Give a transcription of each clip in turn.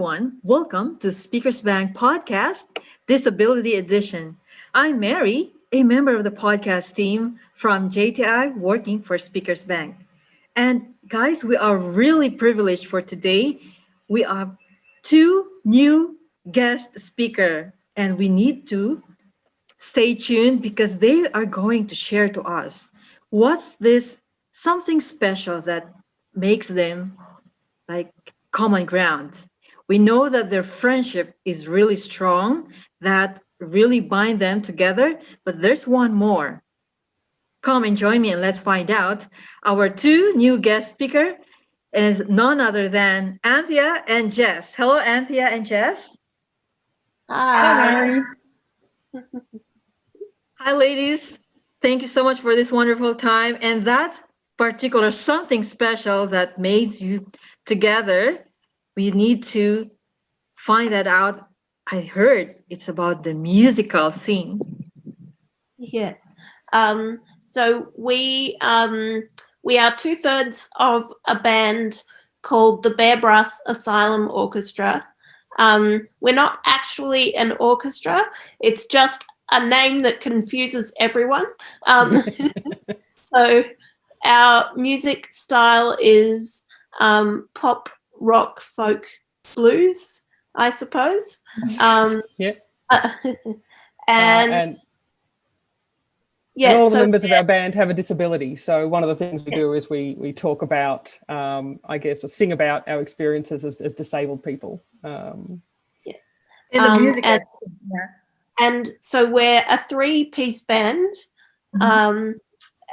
everyone. Welcome to Speakers Bank Podcast, Disability Edition. I'm Mary, a member of the podcast team from JTI working for Speakers Bank. And guys, we are really privileged for today. We have two new guest speaker and we need to stay tuned because they are going to share to us what's this something special that makes them like common ground. We know that their friendship is really strong, that really bind them together, but there's one more. Come and join me and let's find out. Our two new guest speaker is none other than Anthea and Jess. Hello, Anthea and Jess. Hi. Hi, ladies. Thank you so much for this wonderful time. And that particular something special that made you together, we need to find that out. I heard it's about the musical scene. Yeah. So we are two-thirds of a band called the Bear Brass Asylum Orchestra. We're not actually an orchestra. It's just a name that confuses everyone. So our music style is pop, rock, folk, blues, I suppose. Yeah. And all the members of our band have a disability. So one of the things we do is we talk about, I guess, or sing about our experiences as disabled people. In the music. And so we're a three-piece band.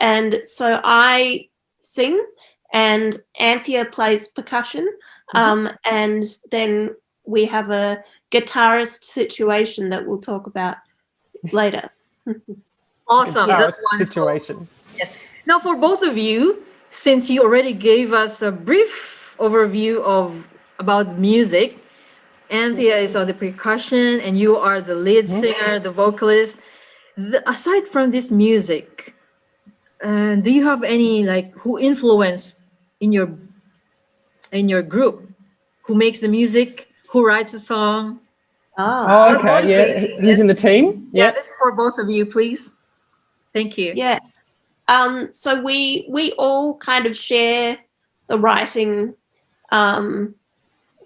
And so I sing and Anthea plays percussion. And then we have a guitarist situation that we'll talk about later. Awesome. That's wonderful. Situation. Yes. Now, for both of you, since you already gave us a brief overview about music, Anthea is on the percussion and you are the lead singer, the vocalist. Aside from this music, do you have any who influence in your group? Who makes the music? Who writes the song? Oh, okay. Yeah, who's in the team? Yeah, this is for both of you, please. Thank you. Yeah. So we all kind of share the writing.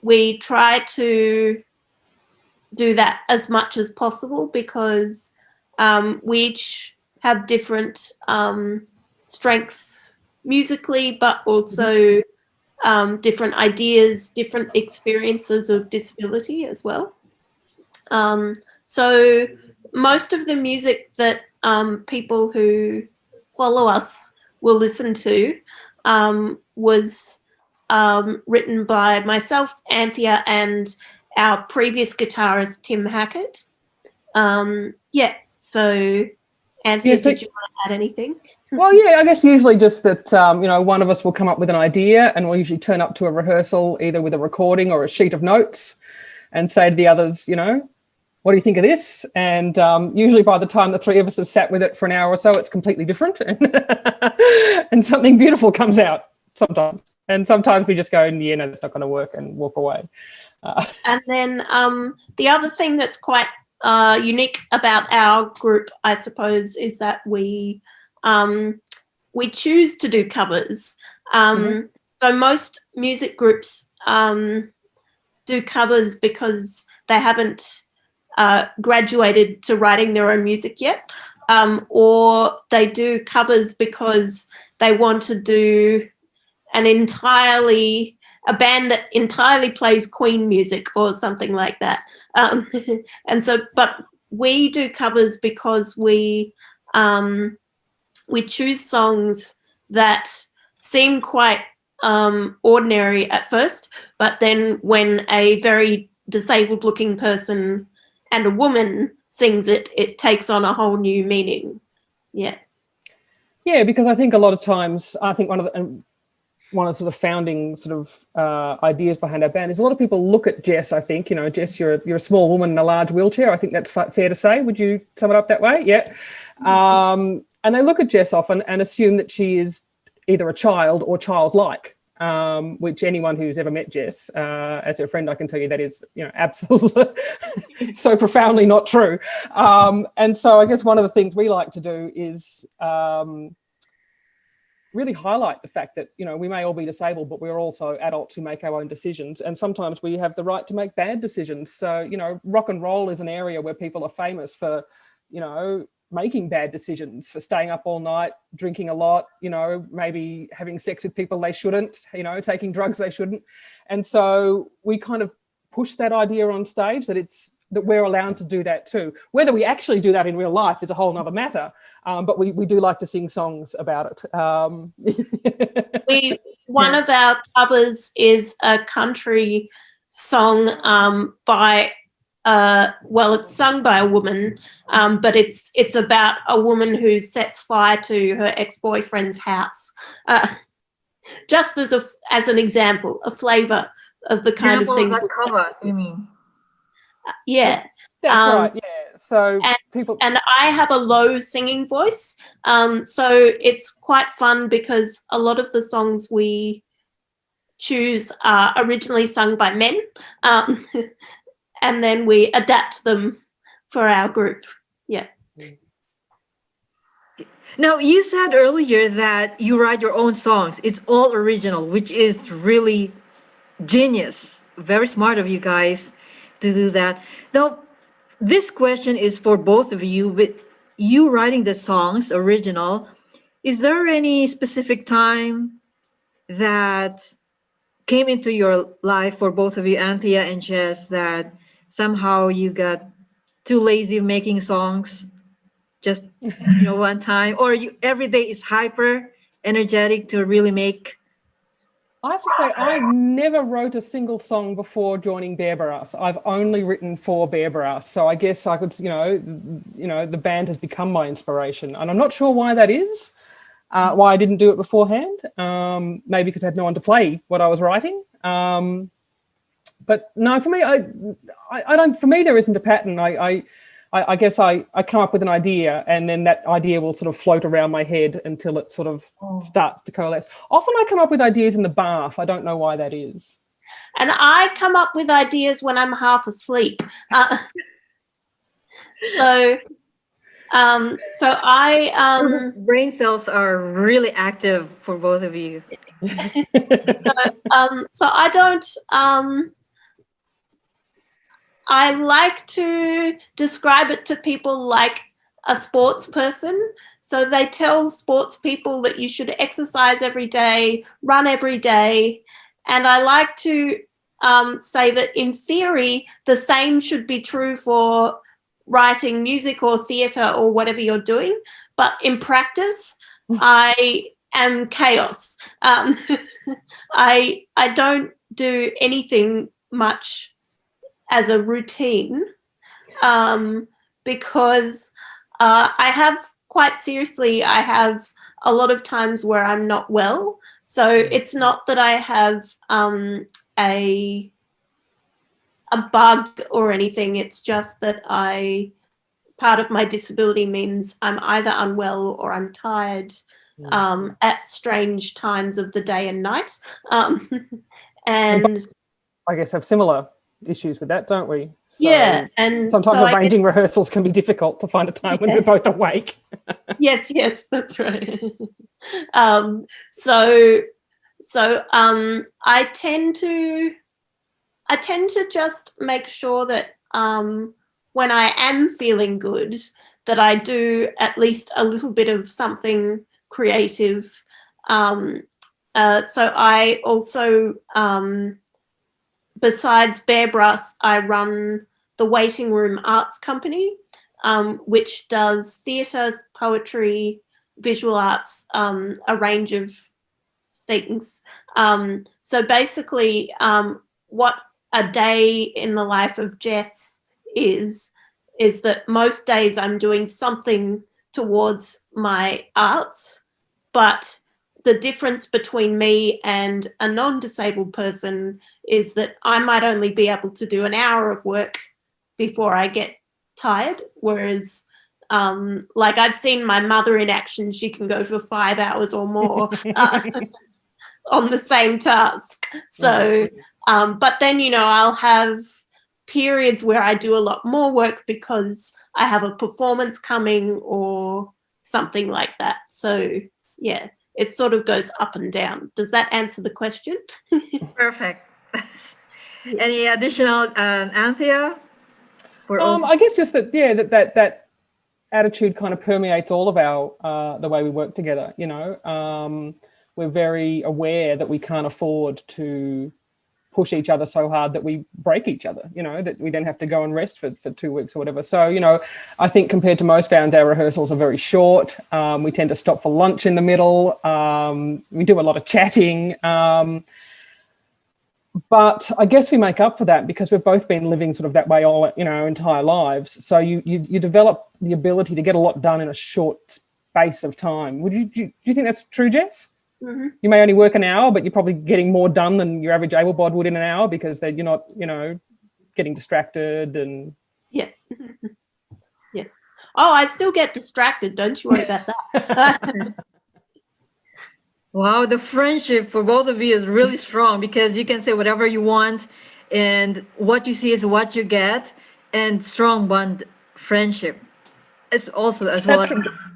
We try to do that as much as possible because we each have different strengths musically, but also different ideas, different experiences of disability as well. So most of the music that people who follow us will listen to was written by myself, Anthea, and our previous guitarist, Tim Hackett. So Anthea, did you want to add anything? Well, yeah, I guess usually just that, one of us will come up with an idea and we'll usually turn up to a rehearsal either with a recording or a sheet of notes and say to the others, what do you think of this? And usually by the time the three of us have sat with it for an hour or so, it's completely different and something beautiful comes out sometimes. And sometimes we just go, yeah, no, that's not going to work and walk away. And then the other thing that's quite unique about our group, I suppose, is that we choose to do covers. So most music groups do covers because they haven't graduated to writing their own music yet, or they do covers because they want to do a band that entirely plays Queen music or something like that. But we do covers because we choose songs that seem quite ordinary at first, but then when a very disabled looking person and a woman sings it, it takes on a whole new meaning. Yeah, because I think a lot of times, one of the sort of founding sort of ideas behind our band is a lot of people look at Jess. I think, Jess, you're a small woman in a large wheelchair. I think that's fair to say. Would you sum it up that way? Yeah. And they look at Jess often and assume that she is either a child or childlike. which anyone who's ever met Jess as her friend, I can tell you that is, absolutely so profoundly not true. And so I guess one of the things we like to do is really highlight the fact that, we may all be disabled, but we're also adults who make our own decisions. And sometimes we have the right to make bad decisions. So, rock and roll is an area where people are famous for, making bad decisions, for staying up all night, drinking a lot, maybe having sex with people they shouldn't, taking drugs they shouldn't. And so we kind of push that idea on stage that we're allowed to do that too. Whether we actually do that in real life is a whole nother matter. But we do like to sing songs about it. One of our covers is a country song by it's sung by a woman, but it's about a woman who sets fire to her ex-boyfriend's house. Just as an example, a flavour of the kind of things. That cover, you mean? Yeah. That's right, yeah. So and I have a low singing voice, so it's quite fun because a lot of the songs we choose are originally sung by men, and then we adapt them for our group. Yeah. Now, you said earlier that you write your own songs. It's all original, which is really genius. Very smart of you guys to do that. Now, this question is for both of you. With you writing the songs original, is there any specific time that came into your life for both of you, Anthea and Jess, that somehow you got too lazy making songs just one time, or you every day is hyper energetic to really make? I have to say, I never wrote a single song before joining Bear Brass. I've only written for Bear Brass. So I guess I could, the band has become my inspiration. And I'm not sure why that is, why I didn't do it beforehand. Maybe because I had no one to play what I was writing. But no, for me, I don't. For me, there isn't a pattern. I guess I come up with an idea, and then that idea will sort of float around my head until it sort of starts to coalesce. Often I come up with ideas in the bath. I don't know why that is. And I come up with ideas when I'm half asleep. So brain cells are really active for both of you. So I don't. I like to describe it to people like a sports person. So they tell sports people that you should exercise every day, run every day. And I like to say that in theory, the same should be true for writing music or theatre or whatever you're doing. But in practice, I am chaos. I don't do anything much as a routine, because I have a lot of times where I'm not well. So it's not that I have a bug or anything. It's just that part of my disability means I'm either unwell or I'm tired at strange times of the day and night. And I guess have similar issues with that, don't we? So yeah, and sometimes arranging rehearsals can be difficult to find a time when we're both awake. yes, that's right. I tend to just make sure that when I am feeling good, that I do at least a little bit of something creative. So I also besides Bear Brass, I run the Waiting Room Arts Company, which does theatre, poetry, visual arts, a range of things. So basically, what a day in the life of Jess is that most days I'm doing something towards my arts, but the difference between me and a non-disabled person is that I might only be able to do an hour of work before I get tired, whereas like I've seen my mother in action, she can go for 5 hours or more. on the same task. So, but then, I'll have periods where I do a lot more work because I have a performance coming or something like that. So, yeah, it sort of goes up and down. Does that answer the question? Perfect. Any additional, Anthea? I guess just that, yeah, that attitude kind of permeates all of our the way we work together. We're very aware that we can't afford to push each other so hard that we break each other, that we then have to go and rest for 2 weeks or whatever. So, I think compared to most bands, our rehearsals are very short. We tend to stop for lunch in the middle. We do a lot of chatting. But I guess we make up for that because we've both been living sort of that way all, our entire lives. So you develop the ability to get a lot done in a short space of time. Do you think that's true, Jess? Mm-hmm. You may only work an hour, but you're probably getting more done than your average able-bod would in an hour because you're not, getting distracted and... Yeah. Yeah. Oh, I still get distracted. Don't you worry about that. Wow, the friendship for both of you is really strong because you can say whatever you want and what you see is what you get, and strong bond friendship. It's also as well.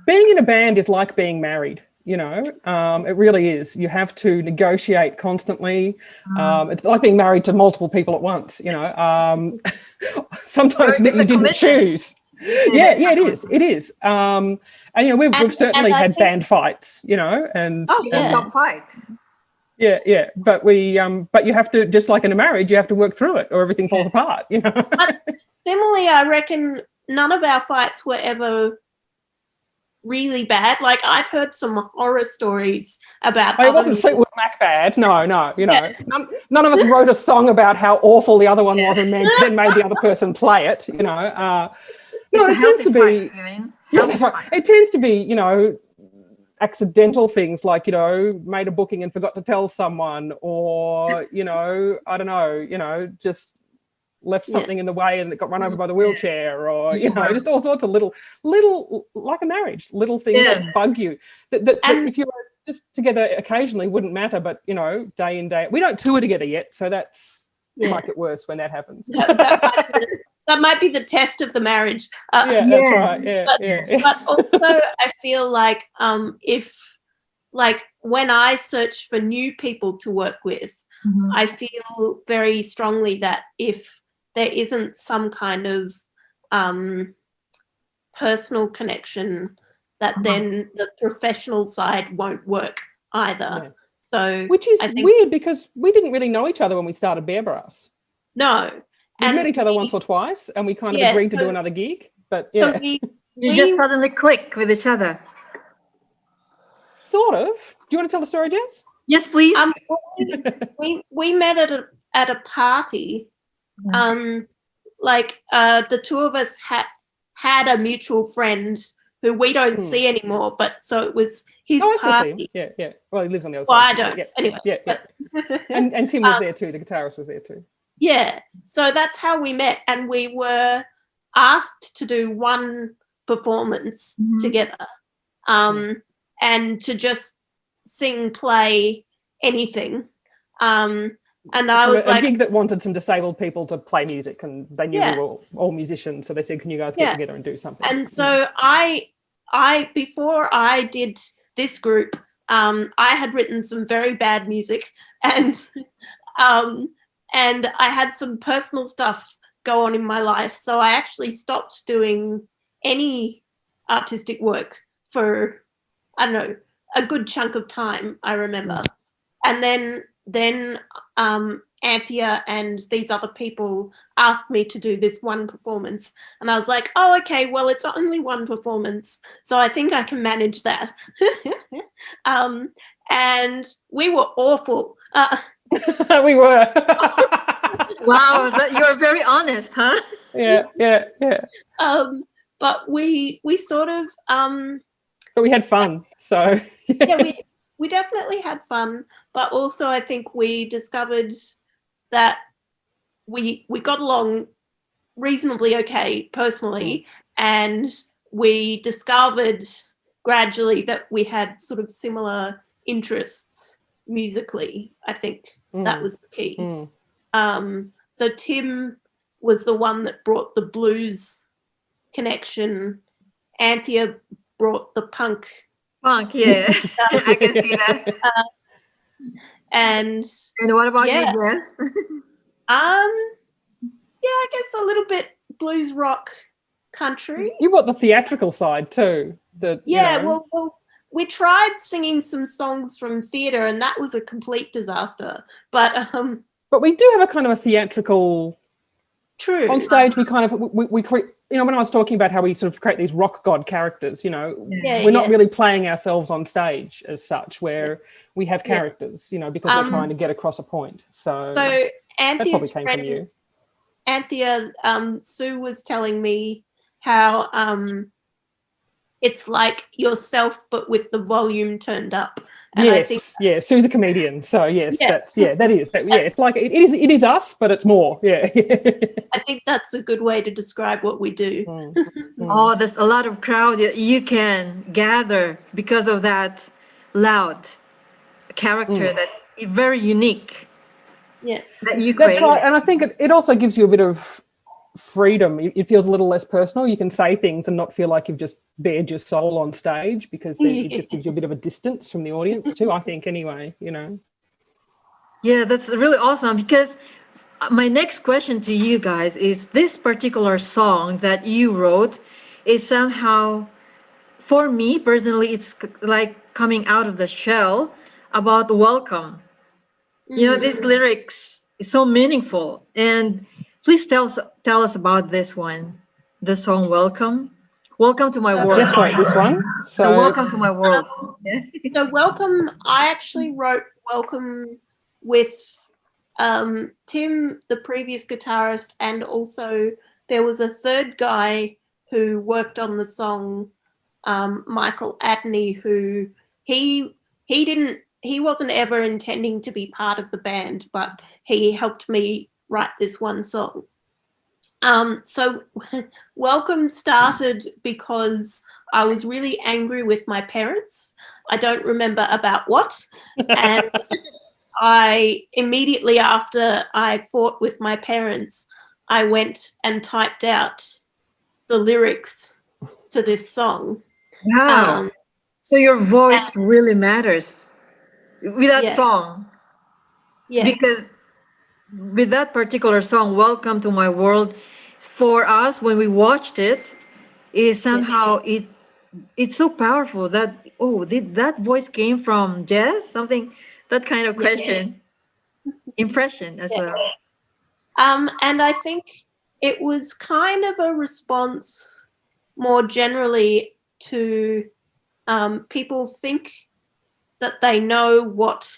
Being in a band is like being married. It really is. You have to negotiate constantly. It's like being married to multiple people at once. Sometimes you didn't choose. Yeah, it is. And we've certainly had band fights. And Some fights. Yeah, but you have to, just like in a marriage, you have to work through it, or everything falls apart. But similarly, I reckon none of our fights were ever really bad. Like, I've heard some horror stories about... it wasn't Fleetwood Mac bad. No. None of us wrote a song about how awful the other one was and then made the other person play it. It tends to be... It tends to be, accidental things like, made a booking and forgot to tell someone, or, I don't know, just left something in the way and it got run over by the wheelchair, or just all sorts of little like a marriage, little things that bug you that if you were just together occasionally wouldn't matter, but day in day, we don't tour together yet, so that's might get worse when that happens. That might be the test of the marriage. That's right. But also I feel like if, like, when I search for new people to work with, I feel very strongly that if there isn't some kind of personal connection, that then the professional side won't work either. Yeah. So, which is weird because we didn't really know each other when we started Bear Brass. No. We met each other once or twice, and we kind of agreed to do another gig. But so you just suddenly click with each other. Sort of. Do you want to tell the story, Jess? Yes, please. We met at a party. The two of us had a mutual friend who we don't see anymore, but so it was his party. Yeah. Well, he lives on the other side. I don't. Yeah. Anyway. Yeah. And Tim was there too. The guitarist was there too. Yeah. So that's how we met, and we were asked to do one performance together, and to just sing, play, anything. And I was like, a gig that wanted some disabled people to play music, and they knew we were all musicians, so they said, "Can you guys get together and do something?" And so I before I did this group, I had written some very bad music, and I had some personal stuff go on in my life, so I actually stopped doing any artistic work for, I don't know, a good chunk of time, I remember. And then Anthea and these other people asked me to do this one performance, and I was like, oh, okay, well, it's only one performance, so I think I can manage that. And we were awful. We were. Wow, you're very honest, huh? Yeah. But we sort of but we had fun, so we definitely had fun, but also I think we discovered that we got along reasonably okay personally, and we discovered gradually that we had sort of similar interests musically. I think that was the key. So Tim was the one that brought the blues connection. Anthea brought the punk. Yeah. I can see that. And what about you, Jess? Yeah, I guess a little bit blues rock country. You brought the theatrical side too. Well, we tried singing some songs from theatre, and that was a complete disaster. But we do have a kind of a theatrical. True. On stage, we kind of we create. You know, when I was talking about how we sort of create these rock god characters, you know, we're not really playing ourselves on stage as such, where we have characters, you know, because we're trying to get across a point. So Anthea's that probably came from you. Anthea, Sue was telling me how it's like yourself, but with the volume turned up. And I think Sue's a comedian, so it's like it is us, but it's more. I think that's a good way to describe what we do. Oh, there's a lot of crowd that you can gather because of that loud character that is very unique. Yeah, that you create. That's right, and I think it also gives you a bit of freedom. It feels a little less personal. You can say things and not feel like you've just bared your soul on stage, because then it just gives you a bit of a distance from the audience too, I think, anyway, you know. Yeah, that's really awesome, because my next question to you guys is, this particular song that you wrote is somehow, for me personally, it's like coming out of the shell about welcome. You know, these lyrics is so meaningful. And please tell us about this one, the song Welcome. Welcome to my world. Just like this one. So welcome to my world. So Welcome, I actually wrote Welcome with Tim, the previous guitarist, and also there was a third guy who worked on the song, Michael Adney, who he wasn't ever intending to be part of the band, but he helped me write this one song. So Welcome started because I was really angry with my parents. I don't remember about what. And I immediately after I fought with my parents, I went and typed out the lyrics to this song. Wow. So your voice really matters with that song. Yeah. Because with that particular song, Welcome to My World, for us, when we watched it, is somehow it's so powerful that, did that voice came from Jess? Something, that kind of question. Impression as well. And I think it was kind of a response more generally to people think that they know what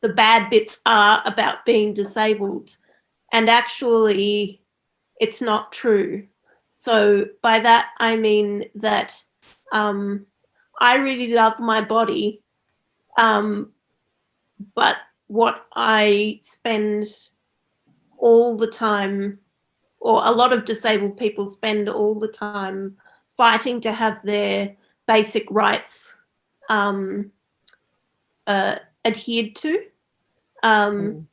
the bad bits are about being disabled, and actually it's not true. So by that I mean that I really love my body, but what I spend all the time, or a lot of disabled people spend all the time fighting to have their basic rights adhered to,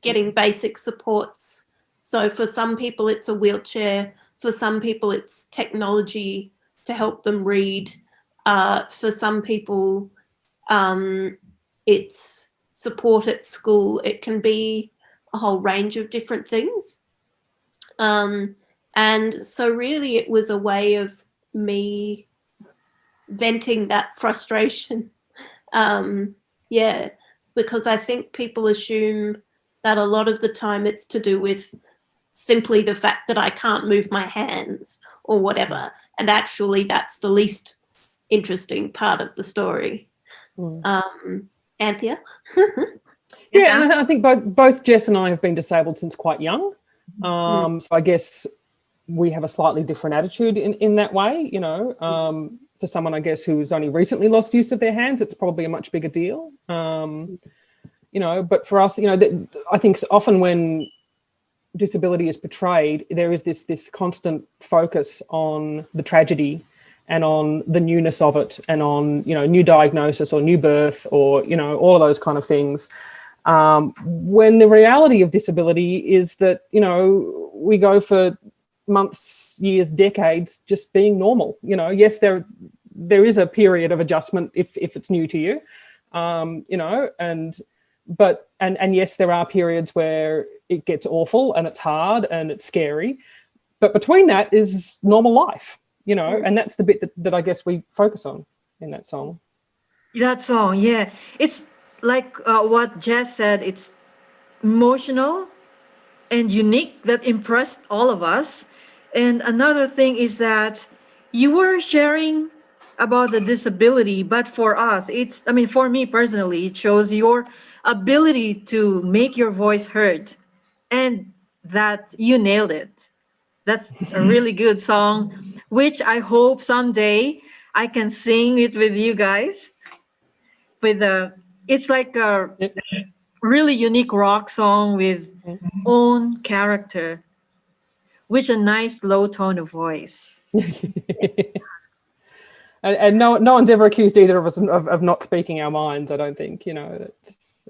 getting basic supports. So for some people it's a wheelchair, for some people it's technology to help them read, for some people it's support at school. It can be a whole range of different things. And so really it was a way of me venting that frustration. Because I think people assume that a lot of the time it's to do with simply the fact that I can't move my hands or whatever. And actually that's the least interesting part of the story. Anthea? Yeah, and I think both Jess and I have been disabled since quite young. So I guess we have a slightly different attitude in that way, you know. For someone, I guess, who's only recently lost use of their hands, it's probably a much bigger deal. You know, but for us, you know, I think often when disability is portrayed, there is this constant focus on the tragedy and on the newness of it, and on, you know, new diagnosis or new birth, or, you know, all of those kind of things. When the reality of disability is that, you know, we go for months, years, decades just being normal. You know, yes, there is a period of adjustment if it's new to you, you know, and yes, there are periods where it gets awful and it's hard and it's scary, but between that is normal life, you know, and that's the bit that I guess we focus on in that song. That song, yeah. It's like what Jess said, it's emotional and unique that impressed all of us. And another thing is that you were sharing about the disability, but for us, I mean, for me personally, it shows your ability to make your voice heard and that you nailed it. That's a really good song, which I hope someday I can sing it with you guys. With it's like a really unique rock song with own character, with a nice low tone of voice. And no one's ever accused either of us of not speaking our minds, I don't think, you know. It's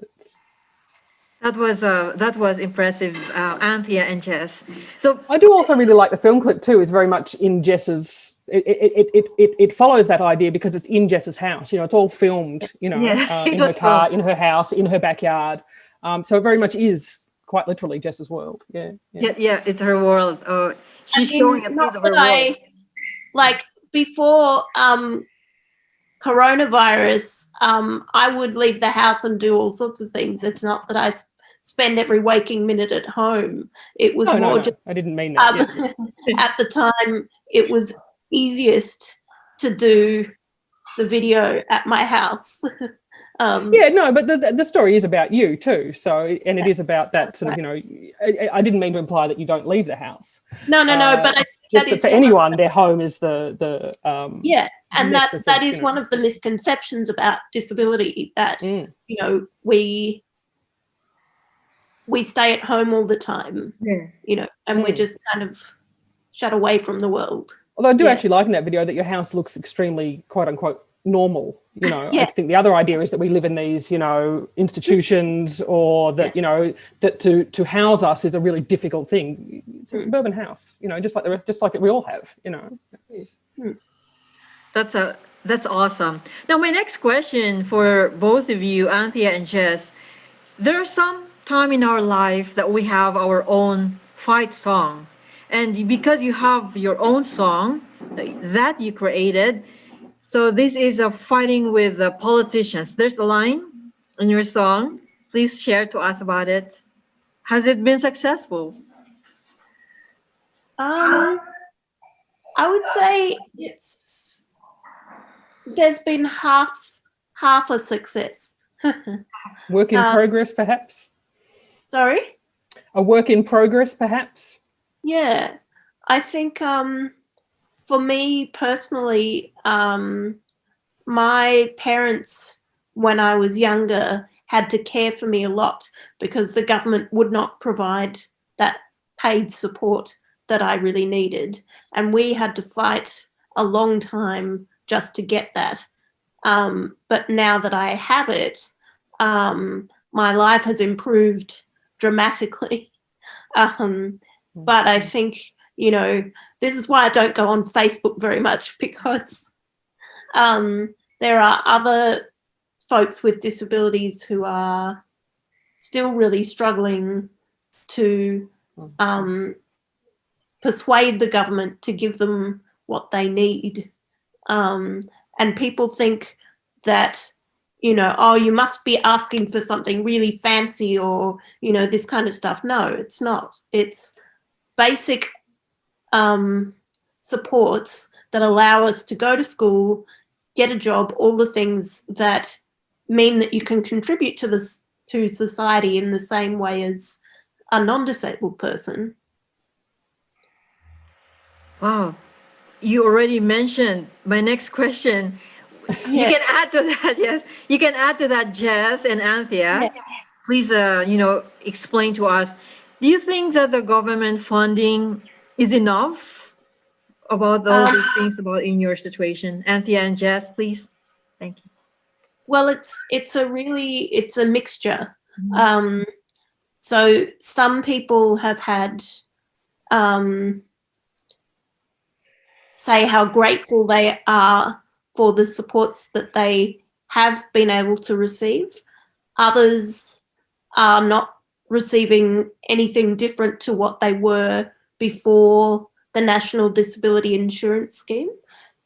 That was impressive, Anthea and Jess. So I do also really like the film clip too. It's very much in Jess's. It follows that idea because it's in Jess's house. You know, it's all filmed. You know, yeah, in her car, in her house, in her backyard. So it very much is quite literally Jess's world. Yeah. Yeah, it's her world. Oh, she's showing a piece of her world. Like before coronavirus, I would leave the house and do all sorts of things. It's not that I spend every waking minute at home. It was just, I didn't mean that. At the time, it was easiest to do the video at my house. But the story is about you too. So, and it is about that sort of, you know, I didn't mean to imply that you don't leave the house. No, but just that for anyone, their home is and that is one of the misconceptions about disability, that you know, we stay at home all the time, you know, and we're just kind of shut away from the world. Although I do actually like in that video that your house looks extremely, quote unquote, normal. You know, I think the other idea is that we live in these, you know, institutions, or that, you know, that to house us is a really difficult thing. It's a suburban house, you know, just like we all have, you know. That's awesome. Now, my next question for both of you, Anthea and Jess, there's some time in our life that we have our own fight song. And because you have your own song that you created, so this is a fighting with the politicians. There's a line in your song. Please share to us about it. Has it been successful? I would say there's been half a success. Work in progress, perhaps? Sorry? A work in progress, perhaps? Yeah. I think for me personally, my parents, when I was younger, had to care for me a lot because the government would not provide that paid support that I really needed. And we had to fight a long time just to get that. But now that I have it, my life has improved dramatically. But I think, you know, this is why I don't go on Facebook very much, because there are other folks with disabilities who are still really struggling to persuade the government to give them what they need. And people think that, you know, oh, you must be asking for something really fancy, or, you know, this kind of stuff. No, it's not. It's basic supports that allow us to go to school, get a job, all the things that mean that you can contribute to society in the same way as a non-disabled person. Wow. You already mentioned my next question. You can add to that, yes. You can add to that, Jess and Anthea. Yeah. Please, you know, explain to us. Do you think that the government funding is enough about all these things about in your situation? Anthea and Jess, please. Thank you. Well, it's a mixture. Mhm. So some people have had say how grateful they are for the supports that they have been able to receive. Others are not receiving anything different to what they were before the National Disability Insurance Scheme.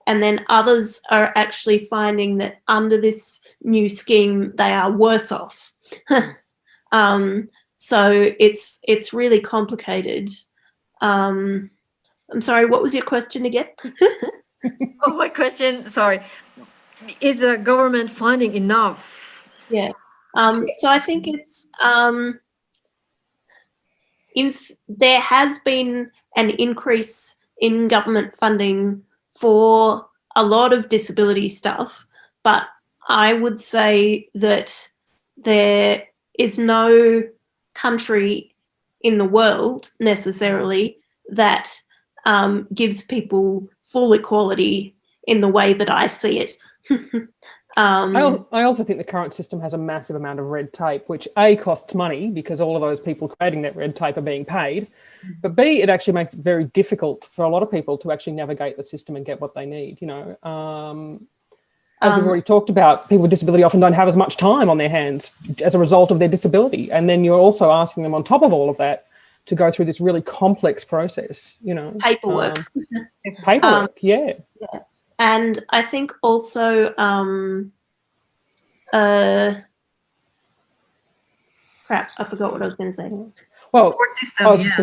And then others are actually finding that under this new scheme, they are worse off. So it's really complicated. I'm sorry, what was your question again? Oh, my question, sorry. Is the government funding enough? Yeah. So I think it's if there has been an increase in government funding for a lot of disability stuff, but I would say that there is no country in the world necessarily that gives people full equality in the way that I see it. I also think the current system has a massive amount of red tape, which A, costs money because all of those people creating that red tape are being paid, but B, it actually makes it very difficult for a lot of people to actually navigate the system and get what they need. As we've already talked about, people with disability often don't have as much time on their hands as a result of their disability, and then you're also asking them on top of all of that to go through this really complex process. Paperwork. Paperwork, yeah. And I think also, crap, I forgot what I was going to say. Well, System, I was just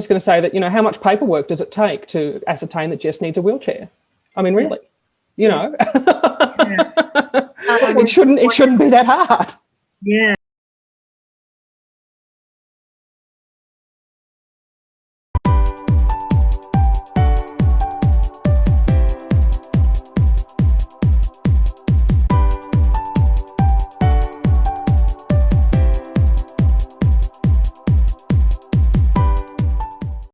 going to say that how much paperwork does it take to ascertain that Jess needs a wheelchair? I mean, really, Yeah. it shouldn't be that hard. Yeah.